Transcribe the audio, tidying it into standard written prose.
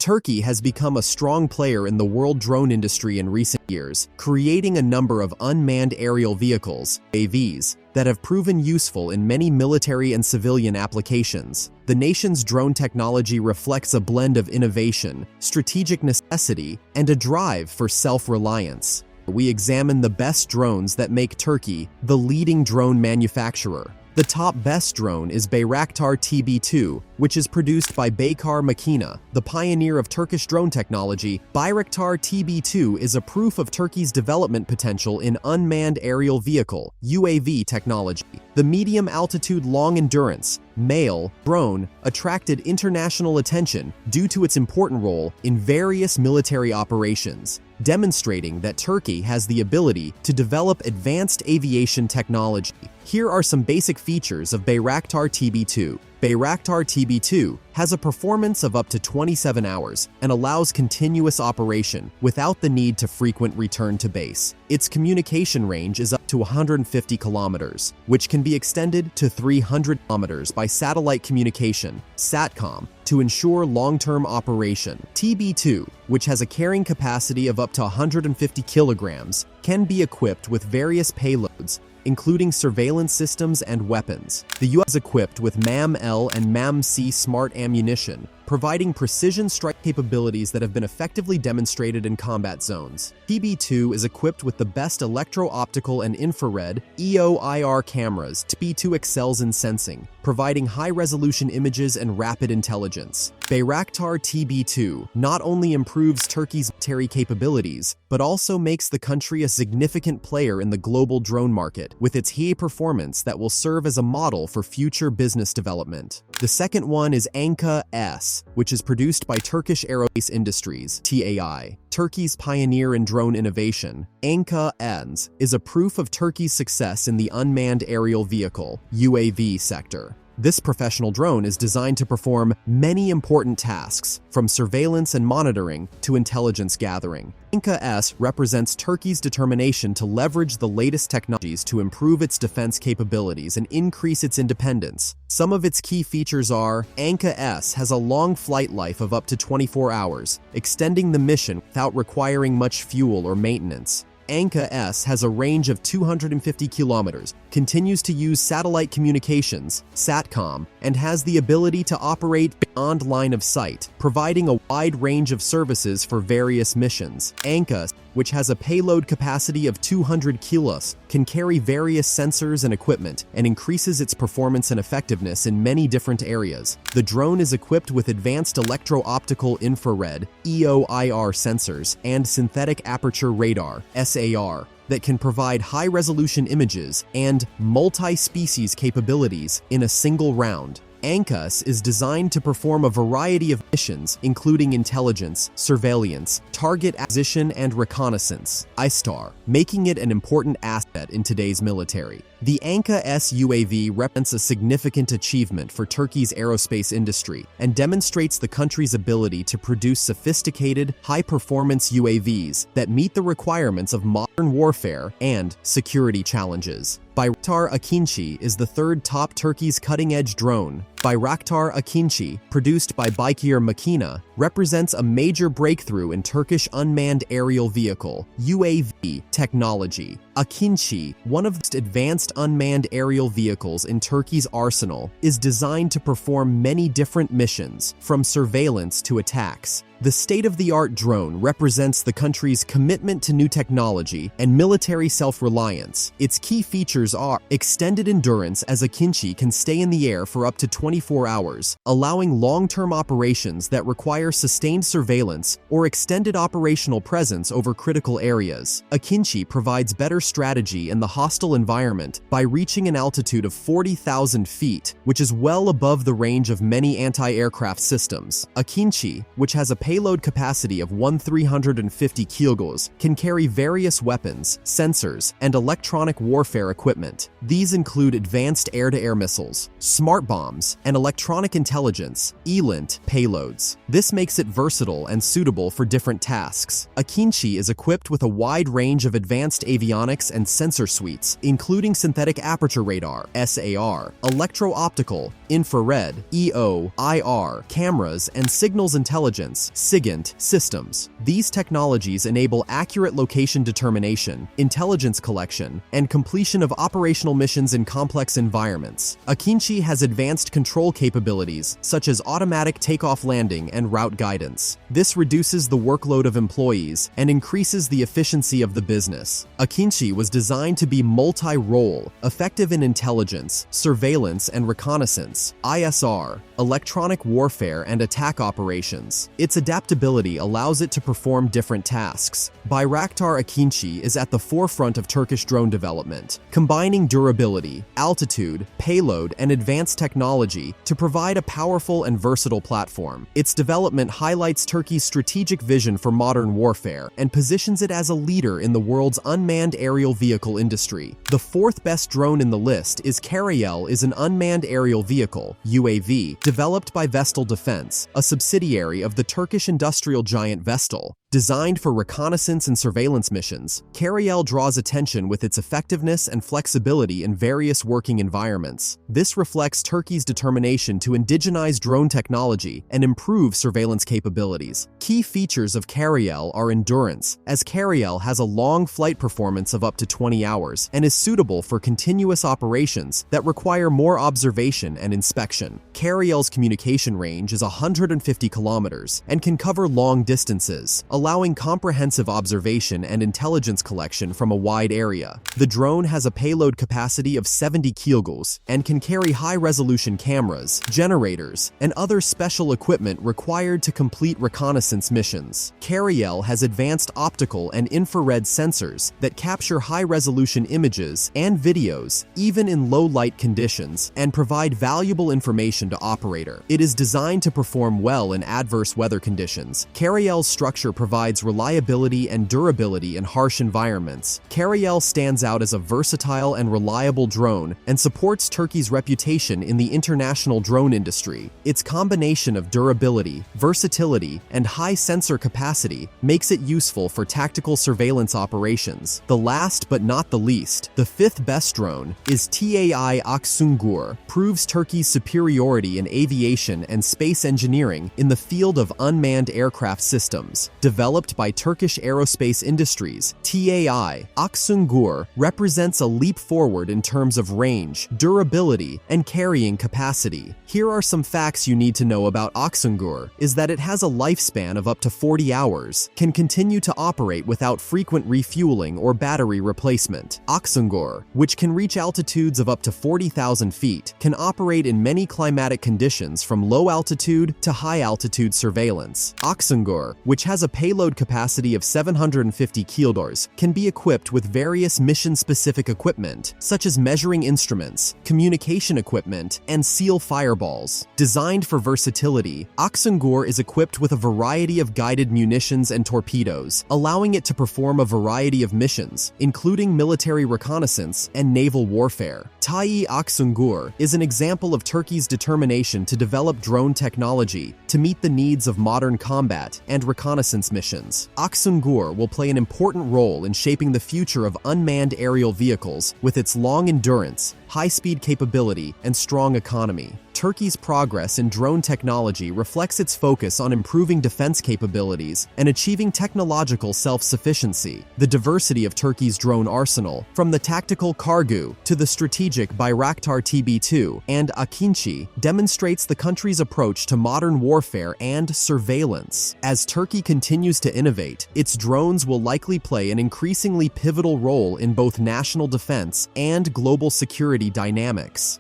Turkey has become a strong player in the world drone industry in recent years, creating a number of unmanned aerial vehicles, UAVs, that have proven useful in many military and civilian applications. The nation's drone technology reflects a blend of innovation, strategic necessity, and a drive for self-reliance. We examine the best drones that make Turkey the leading drone manufacturer. The top best drone is Bayraktar TB2, which is produced by Baykar Makina, the pioneer of Turkish drone technology. Bayraktar TB2 is a proof of Turkey's development potential in unmanned aerial vehicle (UAV) technology. The medium-altitude long-endurance MALE drone attracted international attention due to its important role in various military operations, demonstrating that Turkey has the ability to develop advanced aviation technology. Here are some basic features of Bayraktar TB2. Bayraktar TB2 has a performance of up to 27 hours and allows continuous operation without the need to frequent return to base. Its communication range is up to 150 kilometers, which can be extended to 300 kilometers by satellite communication, SATCOM, to ensure long-term operation. TB2, which has a carrying capacity of up to 150 kilograms, can be equipped with various payloads, including surveillance systems and weapons. The U.S. is equipped with MAM-L and MAM-C smart ammunition, providing precision strike capabilities that have been effectively demonstrated in combat zones. TB2 is equipped with the best electro-optical and infrared EO/IR cameras. TB2 excels in sensing, providing high-resolution images and rapid intelligence. Bayraktar TB2 not only improves Turkey's military capabilities, but also makes the country a significant player in the global drone market, with its high performance that will serve as a model for future business development. The second one is Anka-S, which is produced by Turkish Aerospace Industries (TAI), Turkey's pioneer in drone innovation. Anka-S is a proof of Turkey's success in the unmanned aerial vehicle (UAV) sector. This professional drone is designed to perform many important tasks, from surveillance and monitoring to intelligence gathering. Anka-S represents Turkey's determination to leverage the latest technologies to improve its defense capabilities and increase its independence. Some of its key features are: Anka-S has a long flight life of up to 24 hours, extending the mission without requiring much fuel or maintenance. Anka-S has a range of 250 kilometers, continues to use satellite communications, SATCOM, and has the ability to operate beyond line of sight, providing a wide range of services for various missions. Anka, which has a payload capacity of 200 kilos, can carry various sensors and equipment and increases its performance and effectiveness in many different areas. The drone is equipped with advanced electro-optical infrared EO/IR sensors and synthetic aperture radar (SAR) that can provide high-resolution images and multi-species capabilities in a single round. Anka-S is designed to perform a variety of missions, including intelligence, surveillance, target acquisition, and reconnaissance (ISTAR), making it an important asset in today's military. The Anka-S UAV represents a significant achievement for Turkey's aerospace industry and demonstrates the country's ability to produce sophisticated, high-performance UAVs that meet the requirements of modern warfare and security challenges. Bayraktar Akinci is the third top Turkey's cutting-edge drone. Bayraktar Akinci, produced by Baykar Makina, represents a major breakthrough in Turkish unmanned aerial vehicle (UAV) technology. Akinci, one of the most advanced unmanned aerial vehicles in Turkey's arsenal, is designed to perform many different missions, from surveillance to attacks. The state-of-the-art drone represents the country's commitment to new technology and military self-reliance. Its key features are extended endurance, as Akinci can stay in the air for up to 24 hours, allowing long-term operations that require sustained surveillance or extended operational presence over critical areas. Akinci provides better strategy in the hostile environment by reaching an altitude of 40,000 feet, which is well above the range of many anti-aircraft systems. Akinci, which has a payload capacity of 1,350 kilograms, can carry various weapons, sensors, and electronic warfare equipment. These include advanced air-to-air missiles, smart bombs, and electronic intelligence (ELINT) payloads. This makes it versatile and suitable for different tasks. Akinci is equipped with a wide range of advanced avionics and sensor suites, including synthetic aperture radar (SAR), electro-optical, infrared (EO/IR) cameras, and signals intelligence SIGINT systems. These technologies enable accurate location determination, intelligence collection, and completion of operational missions in complex environments. Akinci has advanced control capabilities such as automatic takeoff landing and route guidance. This reduces the workload of employees and increases the efficiency of the business. Akinci was designed to be multi-role, effective in intelligence, surveillance, and reconnaissance, ISR, electronic warfare, and attack operations. Its adaptability allows it to perform different tasks. Bayraktar Akinci is at the forefront of Turkish drone development, combining durability, altitude, payload, and advanced technology to provide a powerful and versatile platform. Its development highlights Turkey's strategic vision for modern warfare and positions it as a leader in the world's unmanned aerial vehicle industry. The fourth best drone in the list is Arial, is an unmanned aerial vehicle, UAV, developed by Vestel Defense, a subsidiary of the Turkish industrial giant Vestel. Designed for reconnaissance and surveillance missions, Arial draws attention with its effectiveness and flexibility in various working environments. This reflects Turkey's determination to indigenize drone technology and improve surveillance capabilities. Key features of Arial are endurance, as Arial has a long flight performance of up to 20 hours and is suitable for continuous operations that require more observation and inspection. Arial's communication range is 150 kilometers and can cover long distances, allowing comprehensive observation and intelligence collection from a wide area. The drone has a payload capacity of 70 kilograms and can carry high-resolution cameras, generators, and other special equipment required to complete reconnaissance missions. Arial has advanced optical and infrared sensors that capture high-resolution images and videos, even in low-light conditions, and provide valuable information to operator. It is designed to perform well in adverse weather conditions. Arial's structure provides reliability and durability in harsh environments. Arial stands out as a versatile and reliable drone and supports Turkey's reputation in the international drone industry. Its combination of durability, versatility, and high sensor capacity makes it useful for tactical surveillance operations. The last but not the least, the fifth best drone is TAI Aksungur, proves Turkey's superiority in aviation and space engineering in the field of unmanned aircraft systems. Developed by Turkish Aerospace Industries, TAI Aksungur represents a leap forward in terms of range, durability, and carrying capacity. Here are some facts you need to know about Aksungur: is that it has a lifespan of up to 40 hours, can continue to operate without frequent refueling or battery replacement. Aksungur, which can reach altitudes of up to 40,000 feet, can operate in many climatic conditions from low altitude to high altitude surveillance. Aksungur, which has a payload capacity of 750 kilograms, can be equipped with various mission-specific equipment, such as measuring instruments, communication equipment, and SEAL fireballs. Designed for versatility, Aksungur is equipped with a variety of guided munitions and torpedoes, allowing it to perform a variety of missions, including military reconnaissance and naval warfare. TAI Aksungur is an example of Turkey's determination to develop drone technology to meet the needs of modern combat and reconnaissance missions. Aksungur will play an important role in shaping the future of unmanned aerial vehicles with its long endurance, high-speed capability, and strong economy. Turkey's progress in drone technology reflects its focus on improving defense capabilities and achieving technological self-sufficiency. The diversity of Turkey's drone arsenal, from the tactical Kargu to the strategic Bayraktar TB2 and Akinci, demonstrates the country's approach to modern warfare and surveillance. As Turkey continues to innovate, its drones will likely play an increasingly pivotal role in both national defense and global security dynamics.